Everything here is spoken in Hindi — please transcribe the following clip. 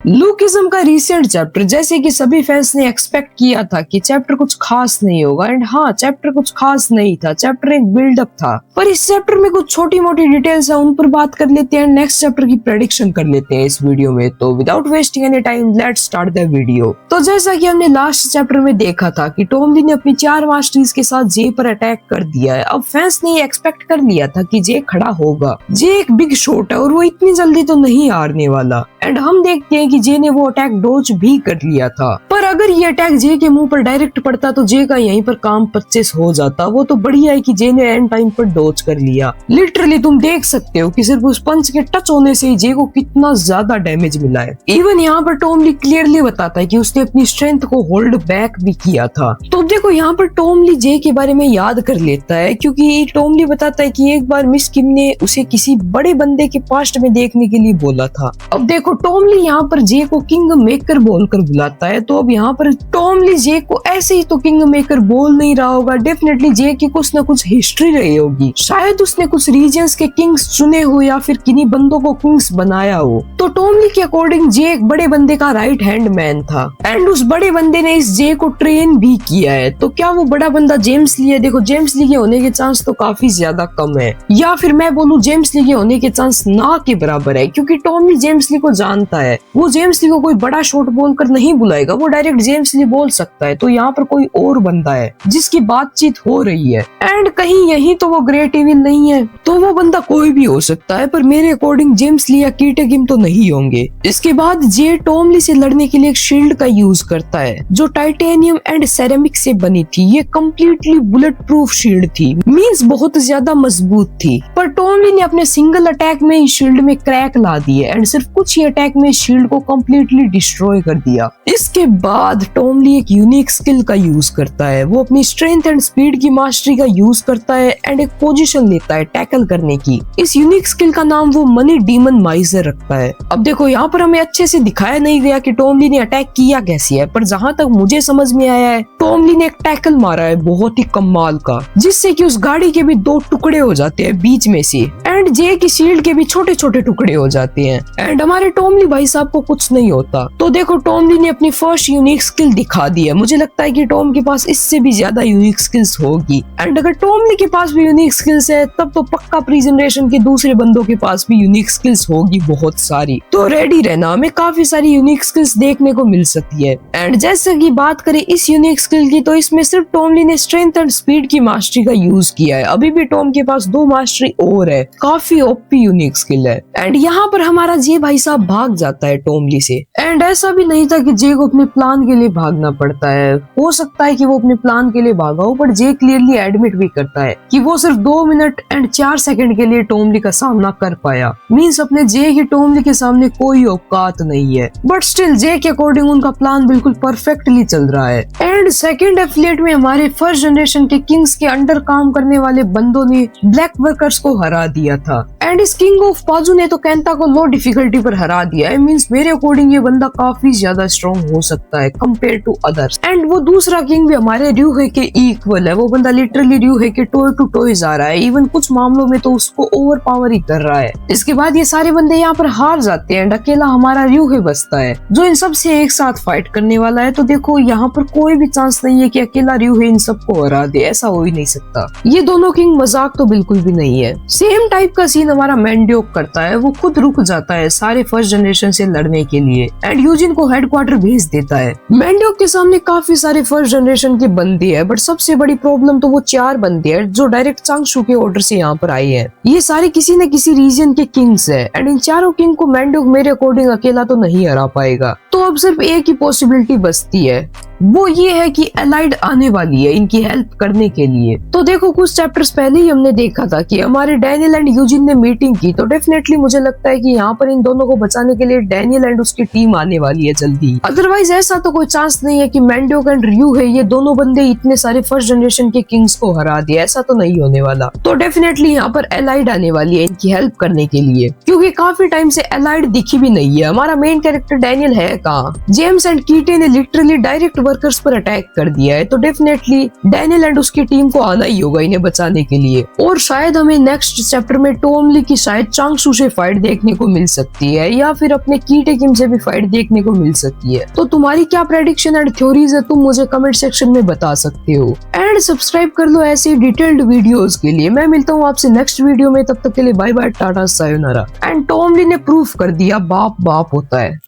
लुकिज्म का रिसेंट चैप्टर, जैसे कि सभी फैंस ने एक्सपेक्ट किया था कि चैप्टर कुछ खास नहीं होगा, एंड हाँ, चैप्टर कुछ खास नहीं था, चैप्टर एक बिल्डअप था। पर इस चैप्टर में कुछ छोटी मोटी डिटेल्स है, उन पर बात कर लेते हैं, नेक्स्ट चैप्टर की प्रेडिक्शन कर लेते हैं इस वीडियो में। तो without wasting any time let's start the video. तो जैसा कि हमने लास्ट चैप्टर में देखा था कि टॉमली ने अपनी 4 मास्टर्स के साथ जे पर अटैक कर दिया है। अब फैंस ने एक्सपेक्ट कर लिया था कि जे खड़ा होगा, जे एक बिग शॉट है और वो इतनी जल्दी तो नहीं हारने वाला। एंड हम देखते हैं कि जे ने वो अटैक डॉज भी कर लिया था। पर अगर ये अटैक जे के मुंह पर डायरेक्ट पड़ता तो जे का यहीं पर काम 25 हो जाता। वो तो बढ़िया है कि जे ने एंड टाइम पर डॉज कर लिया। लिटरली तुम देख सकते हो कि सिर्फ उस पंच के टच होने से ही जे को कितना ज्यादा डैमेज मिला है। इवन यहाँ पर टॉमली क्लियरली बताता है कि उसने अपनी स्ट्रेंथ को होल्ड बैक भी किया था। तो देखो यहाँ पर टॉमली जे के बारे में याद कर लेता है, क्योंकि टॉमली बताता है कि एक बार मिस किम ने उसे किसी बड़े बंदे के पास्ट में देखने के लिए बोला था। अब देखो टॉमली यहाँ पर जे को किंग मेकर बोलकर बुलाता है। तो अब यहाँ पर टॉमली जे को ऐसे ही तो किंग मेकर बोल नहीं रहा होगा, डेफिनेटली जे की कुछ न कुछ हिस्ट्री रही होगी। शायद उसने कुछ रीजन्स के किंग्स चुने हो या फिर किन्हीं बंदों को किंग्स बनाया हो। तो टॉमली के अकॉर्डिंग जे एक बड़े बंदे का राइट हैंड मैन था, एंड उस बड़े बंदे ने इस जे को ट्रेन भी किया है। तो क्या वो बड़ा बंदा जेम्स ली है? देखो जेम्स ली के होने के चांस तो काफी ज्यादा कम है, या फिर मैं बोलूं जेम्स ली के होने के चांस ना के बराबर है, क्योंकि टॉमली जेम्स ली को जानता है। वो जेम्स ली को कोई बड़ा शॉट बोलकर नहीं बुलाएगा, वो डायरेक्ट जेम्स ली बोल सकता है। तो यहाँ पर कोई और बंदा है जिसकी बातचीत हो रही है, एंड कहीं यही तो वो ग्रेट इविल नहीं है। तो वो बंदा कोई भी हो सकता है, पर मेरे अकॉर्डिंग जेम्स ली या कीटे किम तो नहीं होंगे। इसके बाद जे टॉमली से लड़ने के लिए एक शील्ड का यूज करता है जो टाइटेनियम एंड सेरेमिक से बनी थी। ये कम्प्लीटली बुलेट प्रूफ शील्ड थी, मींस बहुत ज्यादा मजबूत थी। पर टॉमली ने अपने सिंगल अटैक में इस शील्ड में क्रैक ला दिए, एंड सिर्फ कुछ ही अटैक में शील्ड को कम्प्लीटली डिस्ट्रॉय कर दिया। इसके बाद टॉमली एक यूनिक स्किल का यूज करता है। वो अपनी स्ट्रेंथ एंड स्पीड की मास्टरी का यूज करता है एंड एक पोजीशन लेता है टैकल करने की। इस यूनिक स्किल का नाम वो मनी डीमन माइजर रखता है। अब देखो यहाँ पर हमें अच्छे से दिखाया नहीं गया कि टॉमली ने अटैक किया कैसे है, पर जहाँ तक मुझे समझ में आया है टॉमली ने एक टैकल मारा है बहुत ही कमाल का, जिससे कि उस गाड़ी के भी 2 टुकड़े हो जाते हैं बीच में से, एंड जे की शील्ड के भी छोटे छोटे टुकड़े हो जाते हैं, एंड हमारे टॉमली भाई साहब को कुछ नहीं होता। तो देखो टॉमली ने अपनी फर्स्ट यूनिक स्किल दिखा दी है। मुझे लगता है कि टॉम के पास इससे भी ज्यादा यूनिक स्किल्स होगी, एंड अगर टॉमली के पास भी यूनिक स्किल्स है तब तो पक्का प्री जनरेशन के दूसरे बंदों के पास भी यूनिक स्किल्स होगी बहुत सारी। तो रेडी रहना, हमें काफी सारी यूनिक स्किल्स देखने को मिल सकती है। एंड जैसे की बात करें इस यूनिक स्किल की, तो इसमें सिर्फ टॉमली ने स्ट्रेंथ एंड स्पीड की मास्टरी का यूज किया है। अभी भी टॉम के पास 2 मास्टरी और है, काफी ओपी यूनिक स्किल है। एंड यहाँ पर हमारा जे भाई साहब भाग जाता है टॉमली से, एंड ऐसा भी नहीं था कि जे को अपने प्लान के लिए भागना पड़ता है। हो सकता है कि वो अपने प्लान के लिए भागा हो, पर जे क्लियरली एडमिट भी करता है कि वो सिर्फ 2 मिनट एंड 4 सेकंड के लिए टॉमली का सामना कर पाया। मींस अपने जे की टॉमली के सामने कोई औकात नहीं है, बट स्टिल जे के अकॉर्डिंग उनका प्लान बिल्कुल परफेक्टली चल रहा है। एंड सेकंड एफिलिएट में हमारे फर्स्ट जनरेशन के किंग्स के अंडर काम करने वाले बंदों ने ब्लैक वर्कर्स को हरा दिया था, एंड इस किंग ऑफ पाजू ने तो कैंता को लो डिफिकल्टी पर हरा दिया है। मींस मेरे अकॉर्डिंग ये बंदा काफी ज्यादा स्ट्रॉन्ग हो सकता है कंपेयर टू अदर्स। एंड वो दूसरा किंग भी हमारे र्यूहे के इक्वल है। वो बंदा लिटरली र्यूहे के टॉय टू टॉय जा रहा है, इवन कुछ मामलों में तो उसको ओवर पावर ही कर रहा है। इसके बाद ये सारे बंदे यहाँ पर हार जाते हैं, अकेला हमारा र्यूहे बचता है जो इन सब से एक साथ फाइट करने वाला है। तो देखो यहाँ पर कोई भी चांस नहीं है कि अकेला र्यूहे इन सबको हरा दे, ऐसा हो ही नहीं सकता। ये दोनों किंग मजाक तो बिल्कुल भी नहीं है। सेम टाइप का सीन हमारा मैंड्योक करता है। वो खुद रुक जाता है सारे फर्स्ट जनरेशन से लड़ने के लिए, एंड यूजिन को हेडक्वार्टर भेज देता है। मैंड्योक के सामने काफी सारे फर्स्ट जनरेशन के बंदे हैं, बट सबसे बड़ी प्रॉब्लम तो वो 4 बंदे हैं जो डायरेक्ट चांगशू के ऑर्डर से यहाँ पर आए हैं। ये सारे किसी न किसी रीजन के किंग्स है, एंड इन चारों किंग को मैंड्योक मेरे अकॉर्डिंग अकेला तो नहीं हरा पाएगा। तो अब सिर्फ एक ही पॉसिबिलिटी बचती है, वो ये है कि एलाइड आने वाली है इनकी हेल्प करने के लिए। तो देखो कुछ चैप्टर्स पहले ही हमने देखा था कि हमारे डैनियल एंड यूजिन ने मीटिंग की, तो डेफिनेटली मुझे लगता है कि यहाँ पर इन दोनों को बचाने के लिए डैनियल एंड उसकी टीम आने वाली है जल्दी। अदरवाइज ऐसा तो कोई चांस नहीं है कि मैंड्योक एंड र्यू है ये दोनों बंदे इतने सारे फर्स्ट जनरेशन के किंग्स को हरा दिए, ऐसा तो नहीं होने वाला। तो डेफिनेटली यहाँ पर एलाइड आने वाली है इनकी हेल्प करने के लिए, क्योंकि काफी टाइम से एलाइड दिखी भी नहीं है। हमारा मेन कैरेक्टर डैनियल है कहाँ? जेम्स एंड कीटे ने लिटरली डायरेक्ट वर्कर्स पर अटैक कर दिया है, तो डेफिनेटली डैनियल एंड उसकी टीम को आना ही होगा इन्हें बचाने के लिए। और शायद हमें नेक्स्ट चैप्टर में टॉम ली की शायद चांगसू से फाइट देखने को मिल सकती है, या फिर अपने कीटे किम से भी फाइट देखने को मिल सकती है। तो तुम्हारी क्या प्रेडिक्शन एंड थ्योरीज है, तुम मुझे कमेंट सेक्शन में बता सकते हो। एंड सब्सक्राइब कर लो ऐसे डिटेल्ड वीडियोस के लिए। मैं मिलता हूँ आपसे नेक्स्ट वीडियो में, तब तक के लिए बाय बाय, टाटा, सायोनारा। एंड टॉम ली ने प्रूफ कर दिया बाप बाप होता है।